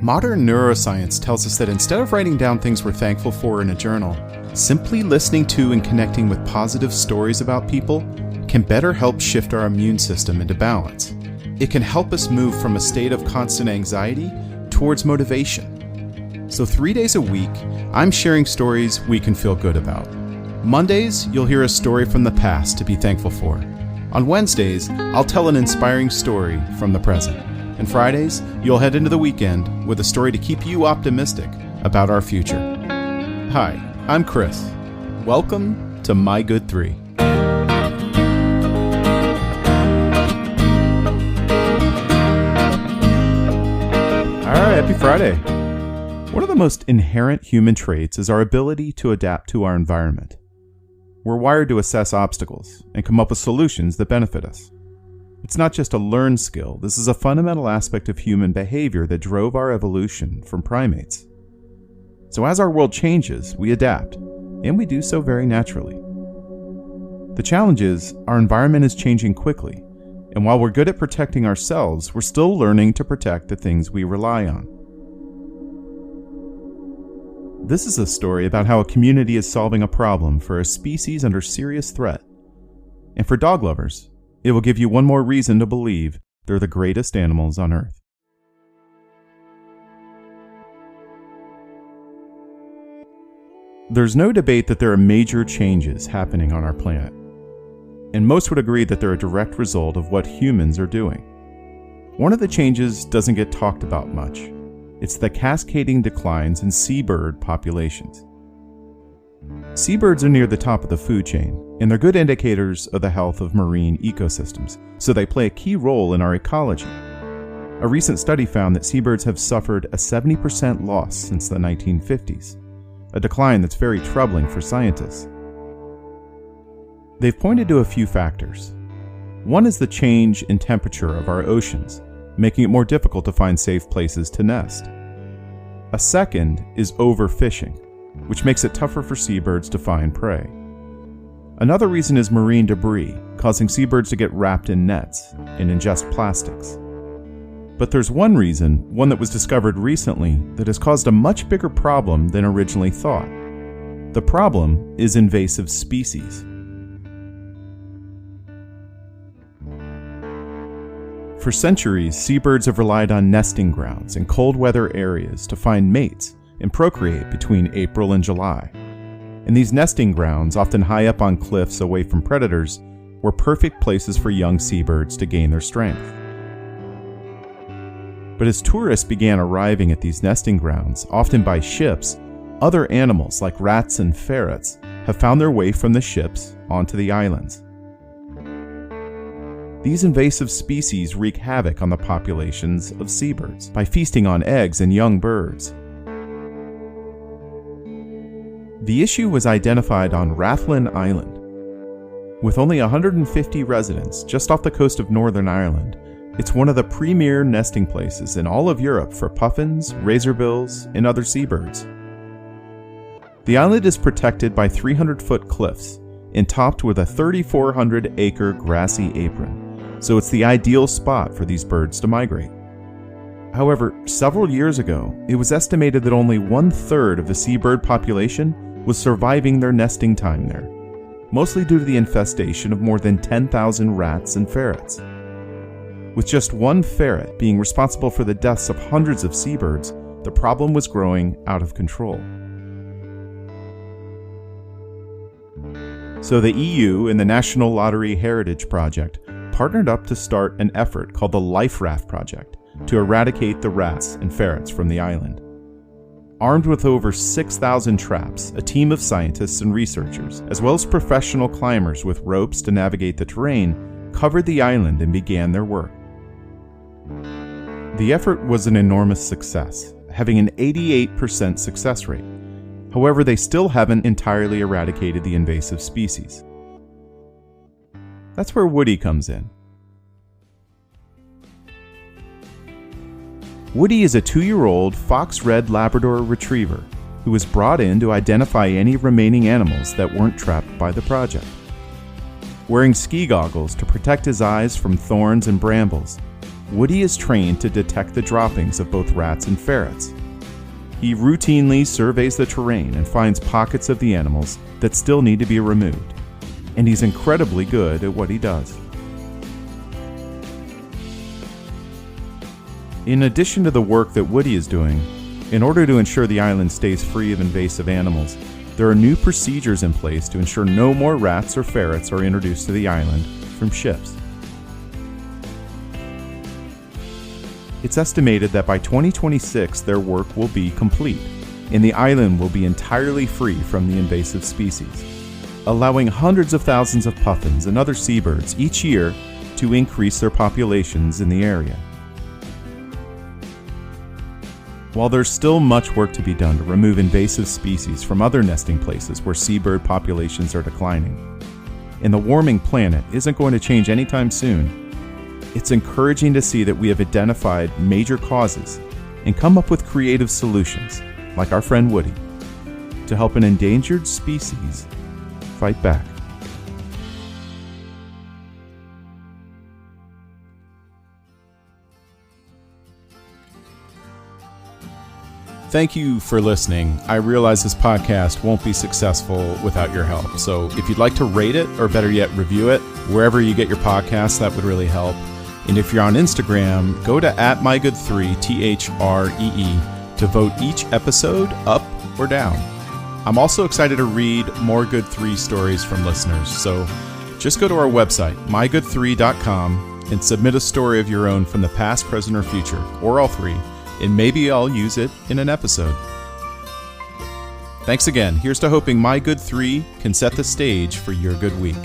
Modern neuroscience tells us that instead of writing down things we're thankful for in a journal, simply listening to and connecting with positive stories about people can better help shift our immune system into balance. It can help us move from a state of constant anxiety towards motivation. So 3 days a week, I'm sharing stories we can feel good about. Mondays, you'll hear a story from the past to be thankful for. On Wednesdays, I'll tell an inspiring story from the present. And Fridays, you'll head into the weekend with a story to keep you optimistic about our future. Hi, I'm Chris. Welcome to My Good 3. Alright, happy Friday. One of the most inherent human traits is our ability to adapt to our environment. We're wired to assess obstacles and come up with solutions that benefit us. It's not just a learned skill, this is a fundamental aspect of human behavior that drove our evolution from primates. So as our world changes, we adapt, and we do so very naturally. The challenge is, our environment is changing quickly, and while we're good at protecting ourselves, we're still learning to protect the things we rely on. This is a story about how a community is solving a problem for a species under serious threat. And for dog lovers, it will give you one more reason to believe they're the greatest animals on Earth. There's no debate that there are major changes happening on our planet, and most would agree that they're a direct result of what humans are doing. One of the changes doesn't get talked about much. It's the cascading declines in seabird populations. Seabirds are near the top of the food chain, and they're good indicators of the health of marine ecosystems, so they play a key role in our ecology. A recent study found that seabirds have suffered a 70% loss since the 1950s, a decline that's very troubling for scientists. They've pointed to a few factors. One is the change in temperature of our oceans, making it more difficult to find safe places to nest. A second is overfishing, which makes it tougher for seabirds to find prey. Another reason is marine debris, causing seabirds to get wrapped in nets and ingest plastics. But there's one reason, one that was discovered recently, that has caused a much bigger problem than originally thought. The problem is invasive species. For centuries, seabirds have relied on nesting grounds in cold weather areas to find mates and procreate between April and July. And these nesting grounds, often high up on cliffs away from predators, were perfect places for young seabirds to gain their strength. But as tourists began arriving at these nesting grounds, often by ships, other animals like rats and ferrets have found their way from the ships onto the islands. These invasive species wreak havoc on the populations of seabirds by feasting on eggs and young birds. The issue was identified on Rathlin Island. With only 150 residents just off the coast of Northern Ireland, it's one of the premier nesting places in all of Europe for puffins, razorbills, and other seabirds. The island is protected by 300-foot cliffs and topped with a 3,400-acre grassy apron, so it's the ideal spot for these birds to migrate. However, several years ago, it was estimated that only 1/3 of the seabird population was surviving their nesting time there, mostly due to the infestation of more than 10,000 rats and ferrets. With just one ferret being responsible for the deaths of hundreds of seabirds, the problem was growing out of control. So the EU and the National Lottery Heritage Project partnered up to start an effort called the Life Raft Project to eradicate the rats and ferrets from the island. Armed with over 6,000 traps, a team of scientists and researchers, as well as professional climbers with ropes to navigate the terrain, covered the island and began their work. The effort was an enormous success, having an 88% success rate. However, they still haven't entirely eradicated the invasive species. That's where Woody comes in. Woody is a 2-year-old fox red Labrador retriever who was brought in to identify any remaining animals that weren't trapped by the project. Wearing ski goggles to protect his eyes from thorns and brambles, Woody is trained to detect the droppings of both rats and ferrets. He routinely surveys the terrain and finds pockets of the animals that still need to be removed, and he's incredibly good at what he does. In addition to the work that Woody is doing, in order to ensure the island stays free of invasive animals, there are new procedures in place to ensure no more rats or ferrets are introduced to the island from ships. It's estimated that by 2026 their work will be complete, and the island will be entirely free from the invasive species, allowing hundreds of thousands of puffins and other seabirds each year to increase their populations in the area. While there's still much work to be done to remove invasive species from other nesting places where seabird populations are declining, and the warming planet isn't going to change anytime soon, it's encouraging to see that we have identified major causes and come up with creative solutions, like our friend Woody, to help an endangered species fight back. Thank you for listening. I realize this podcast won't be successful without your help. So if you'd like to rate it, or better yet, review it, wherever you get your podcasts, that would really help. And if you're on Instagram, go to @mygood3, THREE, to vote each episode up or down. I'm also excited to read more Good 3 stories from listeners. So just go to our website, mygood3.com, and submit a story of your own from the past, present, or future, or all three, and maybe I'll use it in an episode. Thanks again. Here's to hoping My Good 3 can set the stage for your good week.